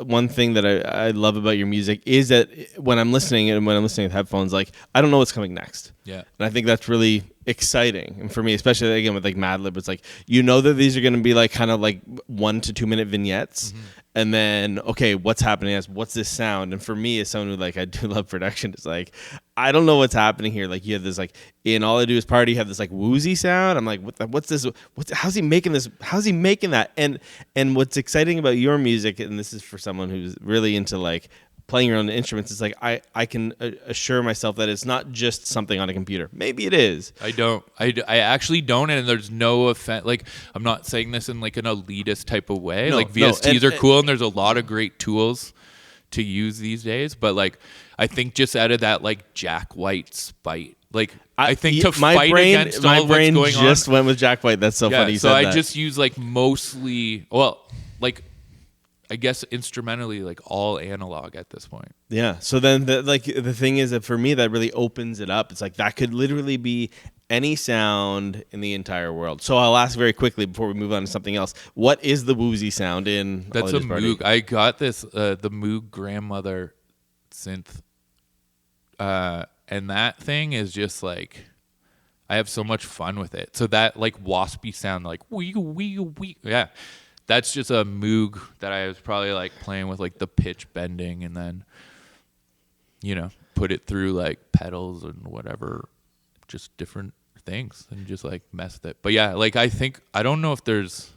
one thing that I love about your music is that when I'm listening with headphones, like I don't know what's coming next. Yeah. And I think that's really exciting. And for me, especially again with like Madlib, it's like, you know that these are going to be like kind of like 1 to 2 minute vignettes. Mm-hmm. And then, okay, what's happening? What's this sound? And for me, as someone who like, I do love production, it's like, I don't know what's happening here. Like you have this like, in All I Do Is Party, you have this like woozy sound. I'm like, what's this? How's he making this? How's he making that? And what's exciting about your music, and this is for someone who's really into like playing your own instruments, it's like I can assure myself that it's not just something on a computer. Maybe it is. I don't. I actually don't, and there's no offense. Like, I'm not saying this in like an elitist type of way. No, like VSTs are and cool, and there's a lot of great tools to use these days. But like, I think just out of that like Jack White spite, like I think to fight against all what's going on. My brain just went with Jack White. That's so funny. So I just use like mostly, well, like, I guess instrumentally, like all analog at this point. Yeah. So then the thing is that for me, that really opens it up. It's like that could literally be any sound in the entire world. So I'll ask very quickly before we move on to something else. What is the woozy sound in That's a Moog. I got this, the Moog grandmother synth. And that thing is just like, I have so much fun with it. So that like waspy sound, like wee, wee, wee. Yeah. That's just a Moog that I was probably like playing with like the pitch bending and then, you know, put it through like pedals and whatever, just different things and just like mess with it. But yeah, like I don't know if there's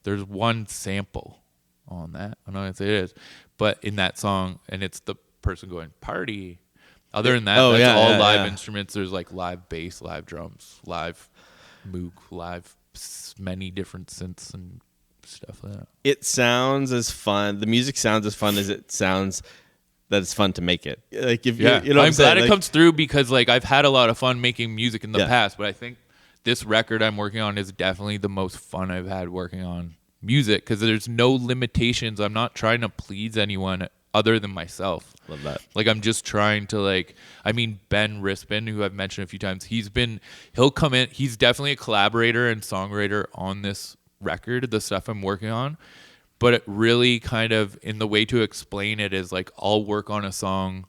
one sample on that. I don't know if it is, but in that song, and it's the person going party. Other than that, that's all live instruments. There's like live bass, live drums, live Moog, live many different synths and stuff like that. It sounds as fun. The music sounds as fun as it sounds that it's fun to make it. Like if you know, I'm glad it comes through because like I've had a lot of fun making music in the past, but I think this record I'm working on is definitely the most fun I've had working on music because there's no limitations. I'm not trying to please anyone other than myself. Love that. Like I'm just trying to like, I mean, Ben Rispin, who I've mentioned a few times, he'll come in. He's definitely a collaborator and songwriter on this record, the stuff I'm working on. But it really kind of, in the way to explain it is like, I'll work on a song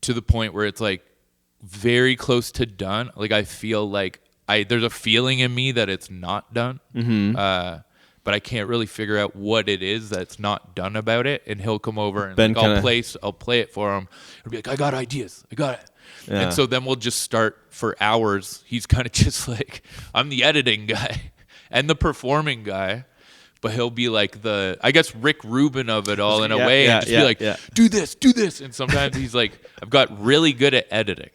to the point where it's like very close to done. Like I feel like there's a feeling in me that it's not done. Mm-hmm. But I can't really figure out what it is that's not done about it. And he'll come over and like, I'll play it for him. He'll be like, I got ideas. I got it. Yeah. And so then we'll just start for hours. He's kind of just like, I'm the editing guy and the performing guy. But he'll be like I guess Rick Rubin of it all in a way. And just be like, do this. And sometimes he's like, I've got really good at editing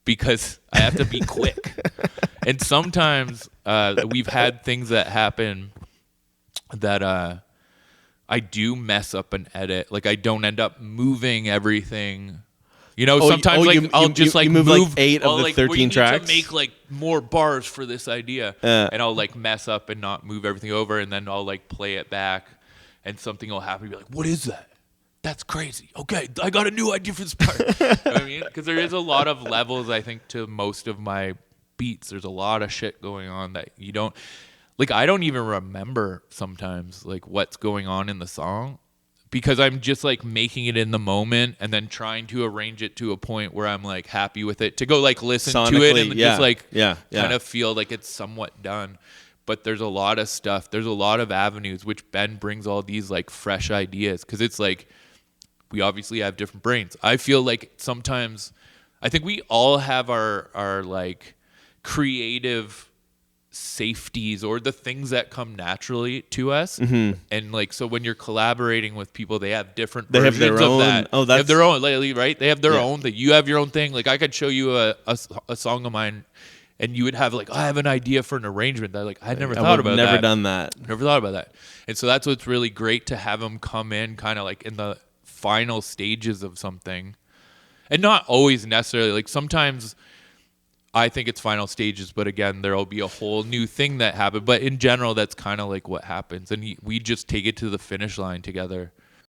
because I have to be quick. And sometimes we've had things that happen that I do mess up an edit. Like I don't end up moving everything. You know, sometimes I'll just move like 8 of the 13 tracks. To make like more bars for this idea, and I'll like mess up and not move everything over, and then I'll like play it back, and something will happen. You'll be like, "What is that? That's crazy." Okay, I got a new idea for this part. You know what I mean? Because there is a lot of levels, I think, to most of my beats. There's a lot of shit going on that you don't. Like, I don't even remember sometimes, like, what's going on in the song because I'm just, like, making it in the moment and then trying to arrange it to a point where I'm, like, happy with it to go, like, listen to it and just, like, kind of feel like it's somewhat done. But there's a lot of stuff. There's a lot of avenues, which Ben brings all these, like, fresh ideas because it's, like, we obviously have different brains. I feel like sometimes I think we all have our like, creative safeties or the things that come naturally to us. Mm-hmm. And like, so when you're collaborating with people, they have different versions of that. Oh, they have their own, right? They have their own thing. You have your own thing. Like I could show you a song of mine and you would have like, I have an idea for an arrangement that like, I never thought about that. Never done that. Never thought about that. And so that's what's really great to have them come in kind of like in the final stages of something and not always necessarily like sometimes I think it's final stages, but again, there'll be a whole new thing that happened. But in general, that's kind of like what happens. And we just take it to the finish line together.